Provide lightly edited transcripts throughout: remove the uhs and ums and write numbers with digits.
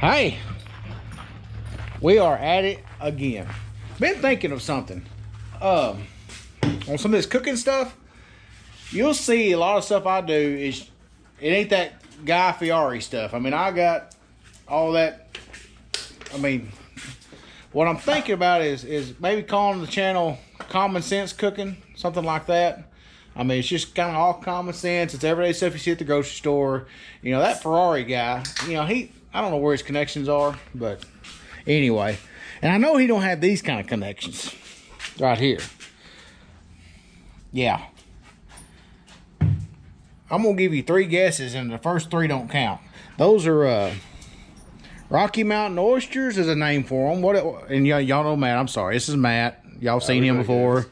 Hey, we are at it again. Been thinking of something. On some of this cooking stuff, you'll see a lot of stuff I do is, it ain't that Guy Fieri stuff. I mean, I got all that. I mean, what I'm thinking about is maybe calling the channel Common Sense Cooking, something like that. I mean, it's just kind of all common sense. It's everyday stuff you see at the grocery store. You know, that Ferrari guy, you know, I don't know where his connections are, but anyway. And I know he don't have these kind of connections right here. Yeah. I'm going to give you 3 guesses, and the first 3 don't count. Those are Rocky Mountain oysters is a name for them. And y'all know Matt. I'm sorry. This is Matt. Y'all seen him before. Guess.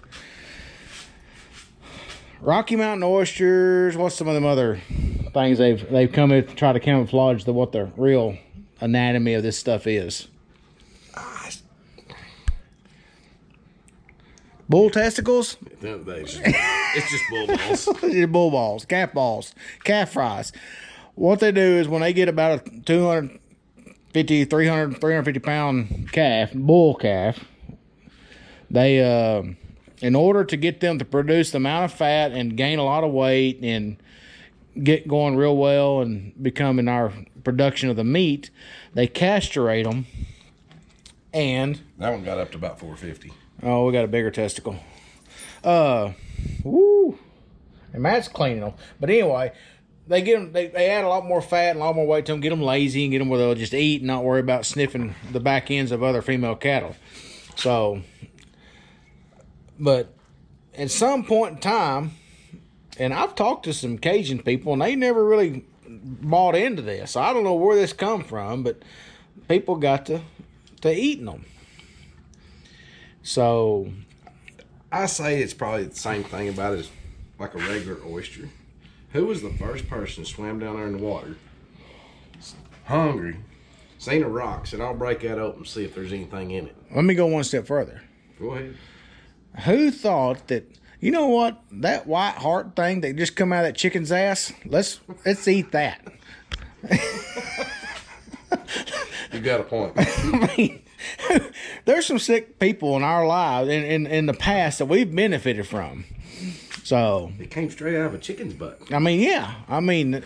Rocky Mountain oysters. What's some of them other things they've come in to try to camouflage what the real anatomy of this stuff is? Bull testicles? It's just bull balls. It's bull balls, calf fries. What they do is when they get about a 250, 300, 350 pound calf, bull calf, they in order to get them to produce the amount of fat and gain a lot of weight and get going real well and become in our production of the meat, they castrate them. And that one got up to about 450. Oh, we got a bigger testicle. Woo. And Matt's cleaning them. But anyway, they get them. They add a lot more fat and a lot more weight to them. Get them lazy and get them where they'll just eat and not worry about sniffing the back ends of other female cattle. So, but at some point in time, and I've talked to some Cajun people, and they never really bought into this. I don't know where this come from, but people got to eating them. So, I say it's probably the same thing about it as like a regular oyster. Who was the first person who swam down there in the water, hungry, seen a rock, said, I'll break that open and see if there's anything in it? Let me go one step further. Go ahead. Who thought that, you know what, that white heart thing that just come out of that chicken's ass, let's eat that. You got a point. I mean, there's some sick people in our lives in the past that we've benefited from. So it came straight out of a chicken's butt. I mean, yeah. I mean,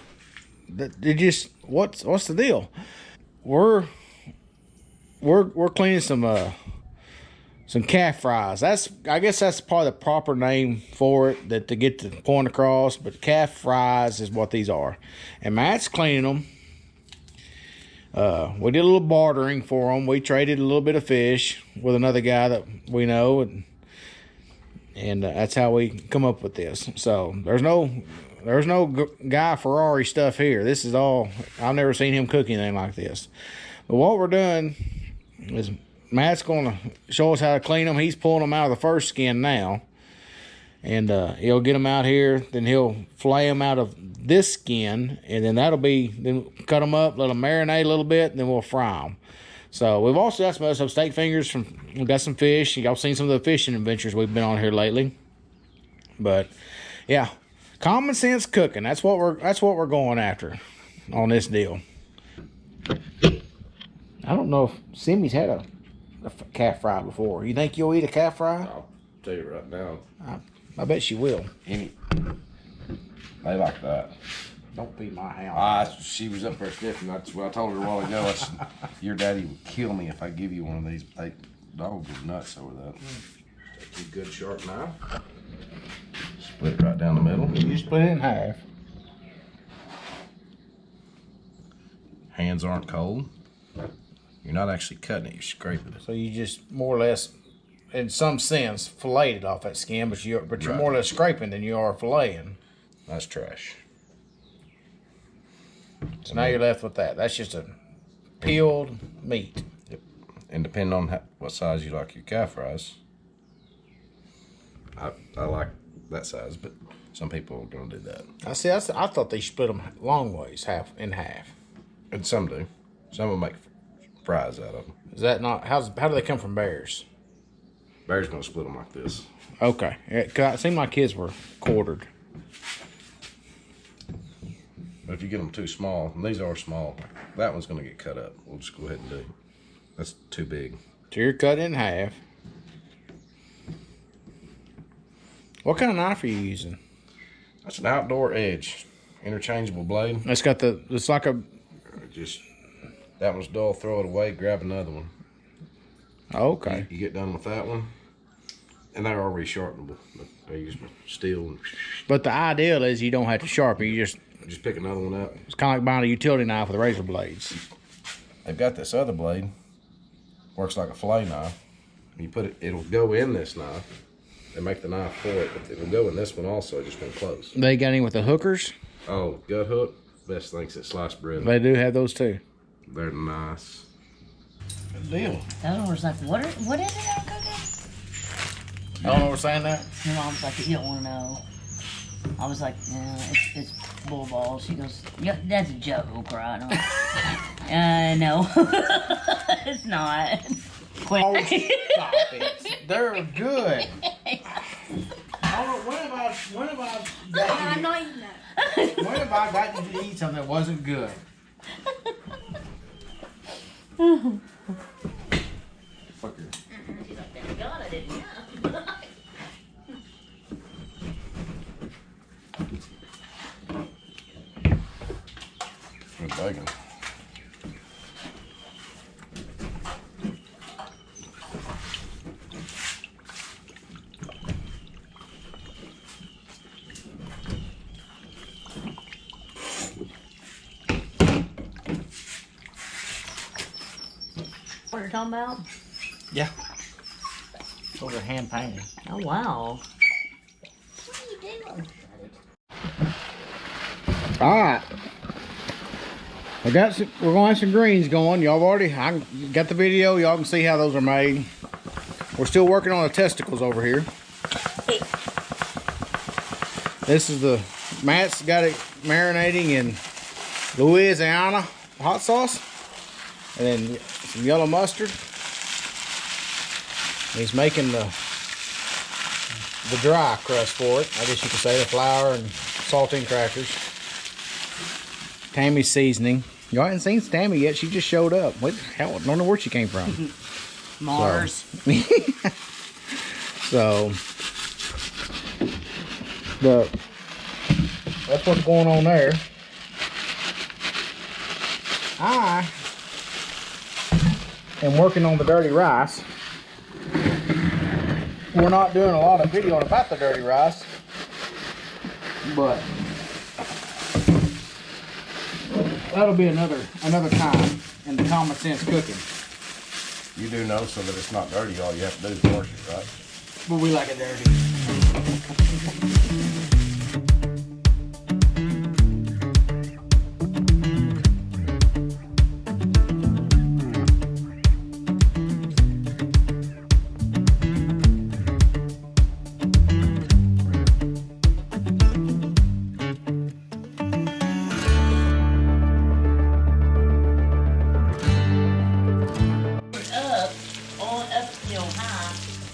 it just what's the deal? We're cleaning some calf fries. I guess that's probably the proper name for it, that to get the point across. But calf fries is what these are, and Matt's cleaning them. We did a little bartering for them. We traded a little bit of fish with another guy that we know, and that's how we come up with this. So there's no Guy Ferrari stuff here. This is all, I've never seen him cook anything like this. But what we're doing is Matt's going to show us how to clean them. He's pulling them out of the first skin now, and he'll get them out here. Then he'll flay them out of this skin, and then then cut them up, let them marinate a little bit, and then we'll fry them. So we've also got some steak fingers we got some fish. Y'all seen some of the fishing adventures we've been on here lately. But yeah, common sense cooking. That's what we're going after on this deal. I don't know if Simmy's had a calf fry before. You think you'll eat a calf fry? I'll tell you right now. I bet she will. They like that. Don't feed my hound. She was up there sniffing. That's what I told her a while ago. I said, your daddy would kill me if I give you one of these. They dog goes nuts over that. Take a good sharp knife. Split it right down the middle. You split it in half. Hands aren't cold. You're not actually cutting it. You're scraping it. So you just more or less, in some sense, fillet it off that skin, but you're right. More or less scraping than you are filleting. That's trash. So now you're left with that. That's just a peeled meat. Yep. And depending on what size you like your calf fries, I like that size, but some people are going to do that. I thought they split them long ways, in half. And some do. Some will make fries out of them. Is that not, how do they come from bears? Bears going to split them like this. Okay. It seemed like kids were quartered. But if you get them too small, and these are small, that one's gonna get cut up. We'll just go ahead and do. That's too big. So you're cut in half. What kind of knife are you using? That's an outdoor edge, interchangeable blade. It's got the, it's like a... Just, that one's dull, throw it away, grab another one. Okay. You get done with that one, and they're already sharpenable. But they use steel. But the ideal is you don't have to sharpen. You just pick another one up. It's kind of like buying a utility knife with razor blades. They've got this other blade, works like a fillet knife. You put it, it'll go in this knife. They make the knife for it, but it'll go in this one also. It just won't close. They got any with the hookers? Oh, gut hook, best things at sliced bread. They do have those too. They're nice. Good deal. That one was like, what is it I'm cooking? I don't know we're saying that. My mom's like, you don't want to know. I was like, yeah, it's bull balls. She goes, yeah, that's a joke, right? No, it's not. Quit. Oh, stop it. They're good. When have I I'm not eating that. when have I gotten you to eat something that wasn't good? Fucker. She's like, thank God I didn't know. Good bacon. What you're talking about? Yeah. Those are hand painted. Oh, wow. What are you doing? Alright. We're gonna have some greens going. Y'all already got the video. Y'all can see how those are made. We're still working on the testicles over here. This is the Matt's got it marinating in Louisiana hot sauce. And then some yellow mustard. He's making the dry crust for it. I guess you could say the flour and saltine crackers. Tammy's seasoning. Y'all hadn't seen Tammy yet. She just showed up. What? Hell, I don't know where she came from. Mars. So, that's what's going on there. I am working on the dirty rice. We're not doing a lot of video about the dirty rice, but that'll be another time in the common sense cooking. You do know so that it's not dirty, all you have to do is wash it, right? But we like it dirty.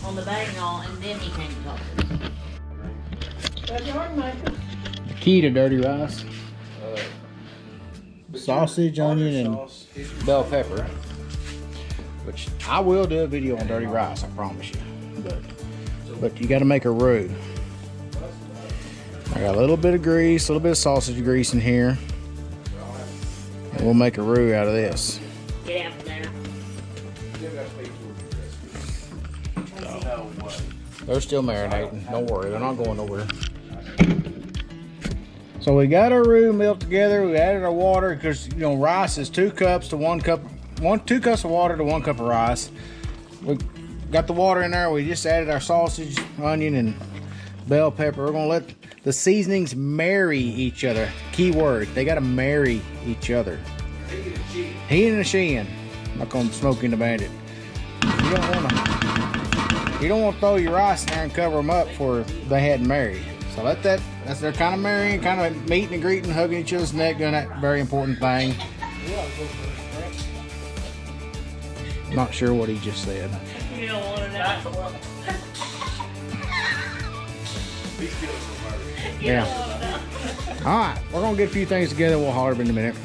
On the bag and all, and then he came to talk to us. The key to dirty rice: sausage, onion, and bell pepper. Which I will do a video on dirty rice, I promise you. But you got to make a roux. I got a little bit of grease, a little bit of sausage grease in here, and we'll make a roux out of this. Get out from there. They're still marinating. Don't worry, they're not going nowhere. So we got our roux milked together. We added our water because rice is 2 cups to 1 cup, 2 cups of water to 1 cup of rice. We got the water in there. We just added our sausage, onion, and bell pepper. We're gonna let the seasonings marry each other. Key word: they gotta marry each other. He and a shin. Not gonna smoke in the bandit. You don't want to throw your rice in there and cover them up before they hadn't married. So that's their kind of marrying, kind of meeting and greeting, hugging each other's neck, doing that very important thing. Not sure what he just said. You don't want to know. Yeah. All right, we're gonna get a few things together and we'll holler in a minute.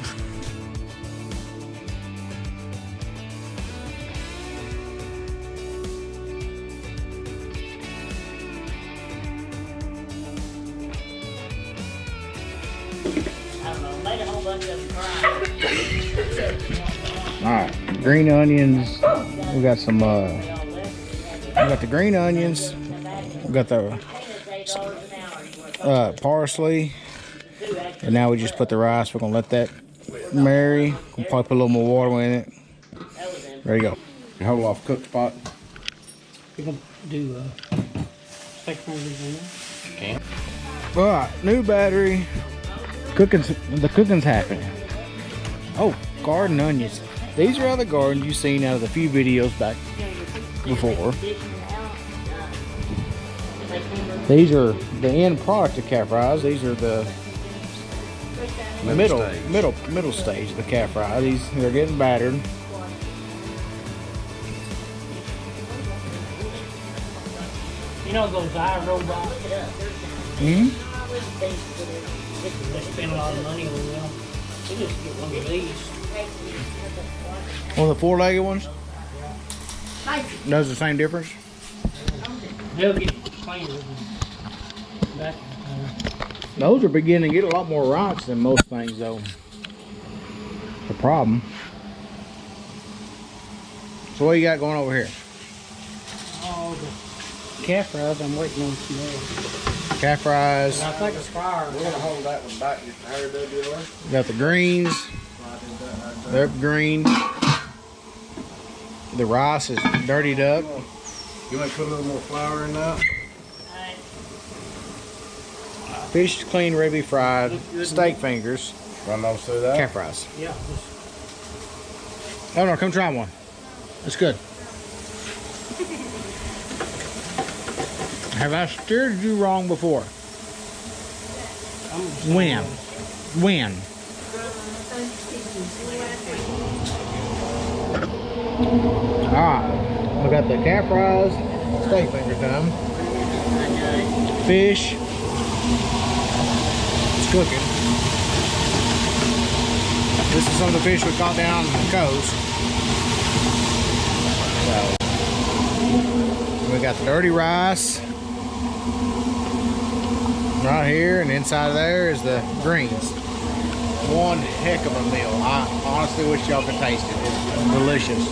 I don't know, made a whole bunch of them cry. All right, green onions. We got some. We got the green onions. We got the parsley, and now we just put the rice. We're gonna let that marry. We'll probably put a little more water in it. There you go. You hold off cooked pot. You gonna do steak fingers in there? All right, new battery. The cooking's happening. Oh, garden onions. These are out of the garden you've seen out of the few videos back before. These are the end product of calf fries. These are the middle stage of the calf fry. They're getting battered. You know those iRobots? They spend a lot of money on them. We just get one of these. One of the four-legged ones. Does the same difference? They'll get cleaner than that. Those are beginning to get a lot more rocks than most things, though. The problem. So what you got going over here? Oh, the calf fries, I'm waiting on some more. Calf fries. And I think it's fire. We're gonna hold that one back just to hurry WR. Got the greens. They're green. The rice is dirtied up. You want to put a little more flour in that? Fish is clean, ready to be fried. Steak fingers. Run those through that? Calf fries. Yeah. Oh no, come try one. It's good. Have I steered you wrong before? When? When? Alright, we got the calf fries, steak finger time. Fish. It's cooking. This is some of the fish we caught down the coast. So, we got the dirty rice right here, and inside of there is the greens. One heck of a meal. I honestly wish y'all could taste it. It's delicious.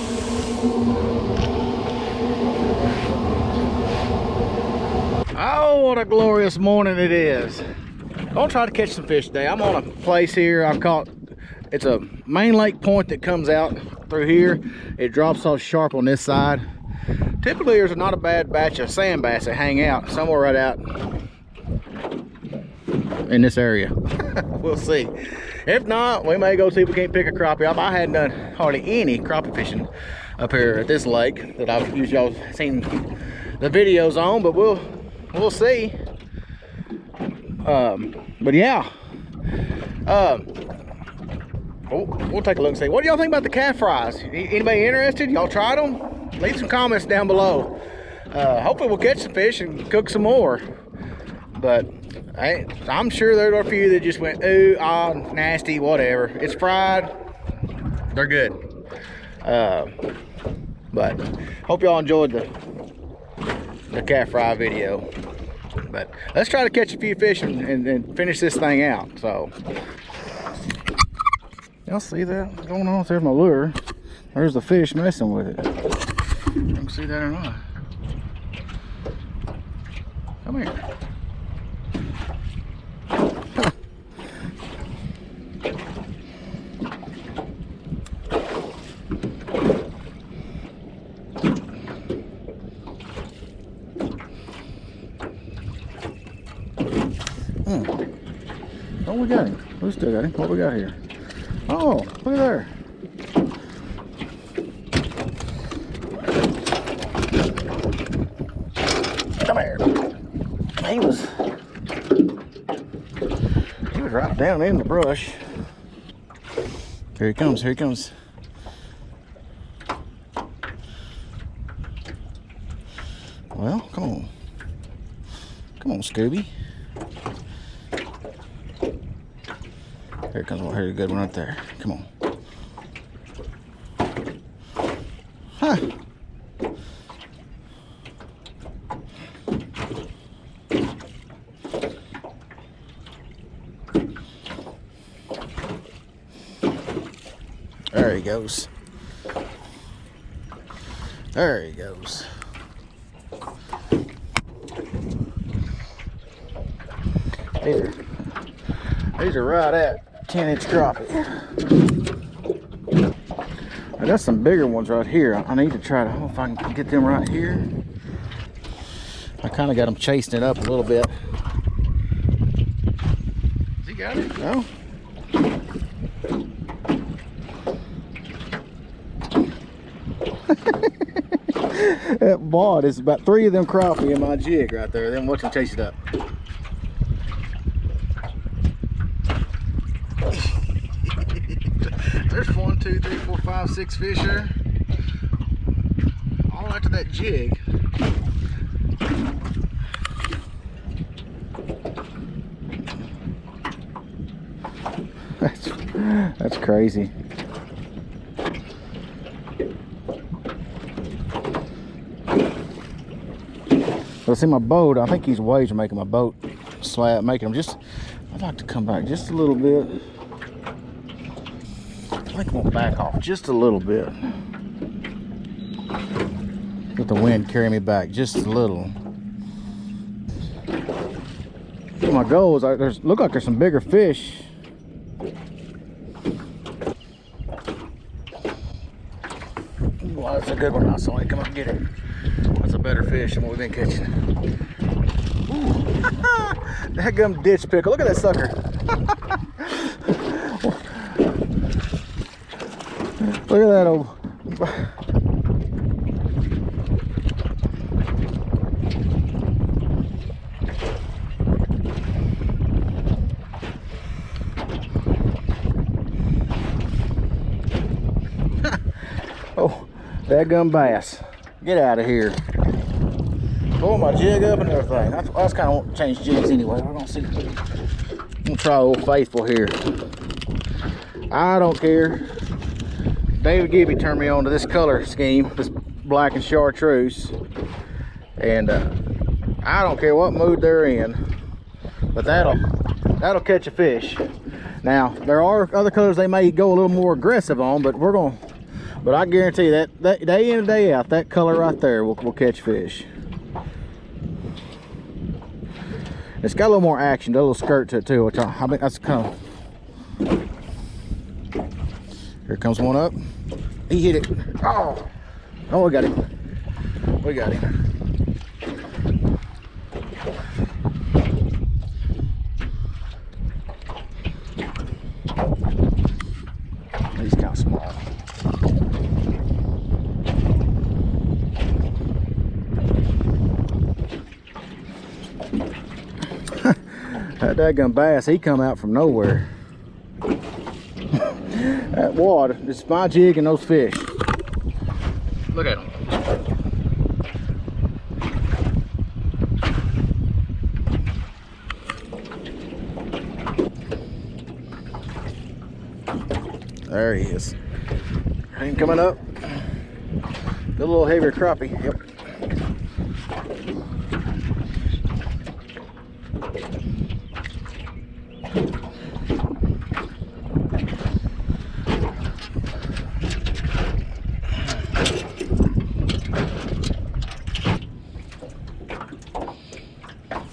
Oh, what a glorious morning it is. I'm gonna try to catch some fish today. I'm on a place here I've caught. It's a main lake point that comes out through here. It drops off sharp on this side. Typically there's not a bad batch of sand bass that hang out somewhere right out in this area. We'll see. If not, we may go see if we can't pick a crappie up. I hadn't done hardly any crappie fishing up here at this lake that I've usually seen the videos on, but we'll see. But yeah, we'll take a look and see. What do y'all think about the calf fries? Anybody interested? Y'all tried them? Leave some comments down below. Hopefully we'll catch some fish and cook some more. But I'm sure there are a few that just went, ooh, ah, nasty, whatever. It's fried. They're good. But hope y'all enjoyed the calf fry video. But let's try to catch a few fish and finish this thing out. So y'all see that? What's going on? There's my lure. There's the fish messing with it. You can see that or not. Come here. Oh, we got him. We still got him. What we got here? Oh, look at there. Come here. He was right down in the brush. Here he comes. Here he comes. Well, come on. Come on, Scooby. Here comes one. Here's a good one right there. Come on. Huh. There he goes. There he goes. These are right at 10-inch crappie. I got some bigger ones right here. I need to try to, I don't know if I can get them right here. I kind of got them chasing it up a little bit. Has he got it? No. That ball is about 3 of them crappie in my jig right there. Then watch them chase it up. There's 1, 2, 3, 4, 5, 6 fish there. All after that jig. That's crazy. Well, see my boat, I think these waves are making my boat slap, making them just, I'd like to come back just a little bit. I think I want back off just a little bit. Let the wind carry me back just a little. So my goal is, look like there's some bigger fish. Well, that's a good one. I saw it. Come up and get it. That's a better fish than what we've been catching. That gum ditch pickle. Look at that sucker. Look at that old. Oh, that gum bass. Get out of here. Pull my jig up and everything. I was kind of want to change jigs anyway. We're gonna see. I'm gonna try Old Faithful here. I don't care. David Gibby turned me on to this color scheme, this black and chartreuse, and I don't care what mood they're in, but that'll catch a fish. Now there are other colors they may go a little more aggressive on, but but I guarantee you that day in and day out, that color right there will catch fish. It's got a little more action, a little skirt to it too, which I think that's kind of. Here comes one up. He hit it. Oh, we got him. We got him. He's kind of small. That daggum bass, he come out from nowhere. That water, it's my jig and those fish. Look at them. There he is. Ain't coming up. Got a little heavier crappie. Yep.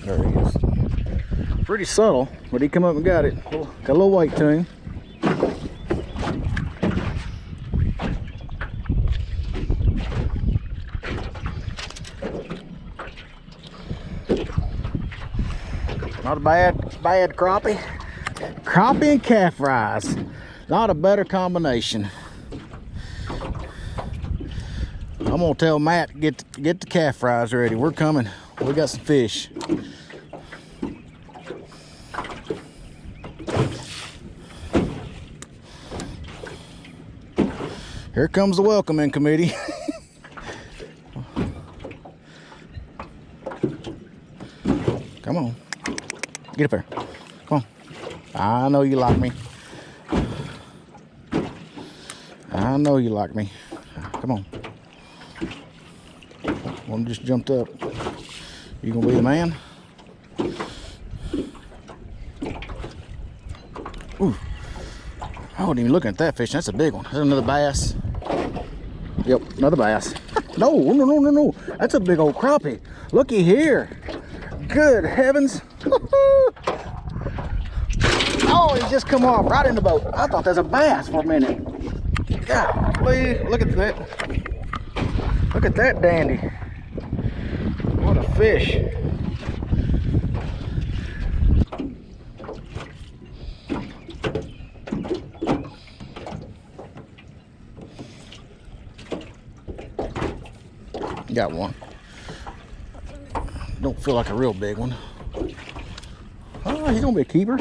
There he is. Pretty subtle, but he come up and got it. Got a little weight to him. Not a bad crappie. Crappie and calf fries. Not a better combination. I'm gonna tell Matt get the calf fries ready. We're coming. We got some fish. Here comes the welcoming committee. Come on. Get up there. Come on. I know you like me. I know you like me. Come on. One just jumped up. You gonna be the man? Ooh. I wasn't even looking at that fish. That's a big one. That's another bass. Yep, another bass. No. That's a big old crappie. Looky here. Good heavens. Oh, he just come off right in the boat. I thought there's a bass for a minute. Golly, look at that. Look at that dandy. What a fish. Got one. Don't feel like a real big one. Oh, he's gonna be a keeper.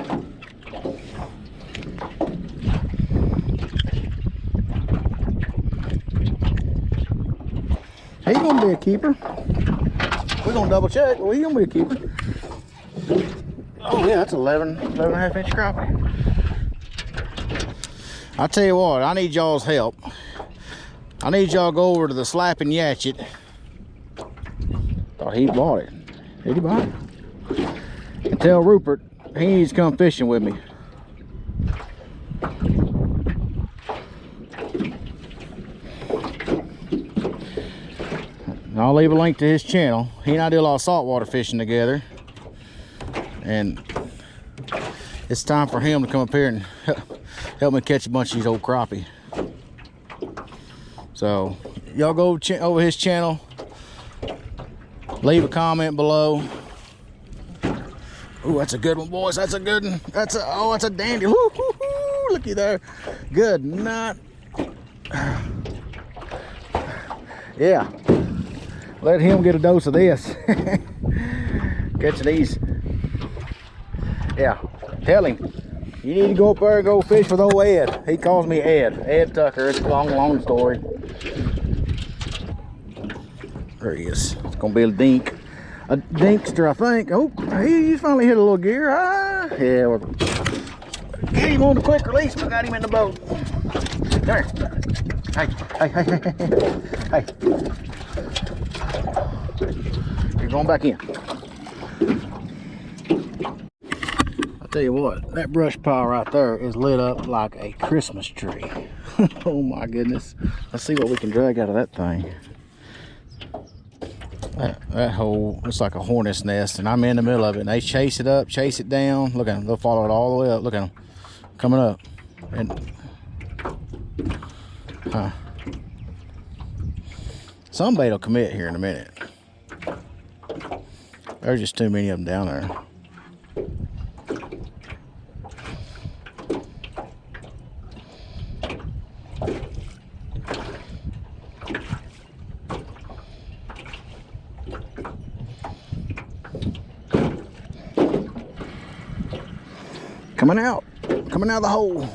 He's gonna be a keeper. We're gonna double check. Well, he's gonna be a keeper. Oh yeah, that's 11 and a half inch crappie. I'll tell you what, I need y'all's help. I need y'all to go over to the Slapping Yatchet. Thought he bought it. Did he buy it? And tell Rupert he needs to come fishing with me. And I'll leave a link to his channel. He and I do a lot of saltwater fishing together. And it's time for him to come up here and help me catch a bunch of these old crappie. So y'all go over his channel, leave a comment below. Ooh, that's a good one, boys. That's a good one. That's a dandy. Woo-hoo-hoo. Looky there. Good night. Yeah. Let him get a dose of this. Catching these. Yeah. Tell him. You need to go up there and go fish with old Ed. He calls me Ed. Ed Tucker. It's a long story. There he is. It's gonna be a dink. A dinkster, I think. Oh, he finally hit a little gear. Ah, yeah. We're get him on the quick release. We got him in the boat. There. Hey. You're going back in. I'll tell you what, that brush pile right there is lit up like a Christmas tree. Oh my goodness. Let's see what we can drag out of that thing. That hole looks like a hornet's nest, and I'm in the middle of it, and they chase it up, chase it down. Look at them, they'll follow it all the way up. Look at them coming up. And some bait will commit here in a minute. There's just too many of them down there. Coming out of the hole.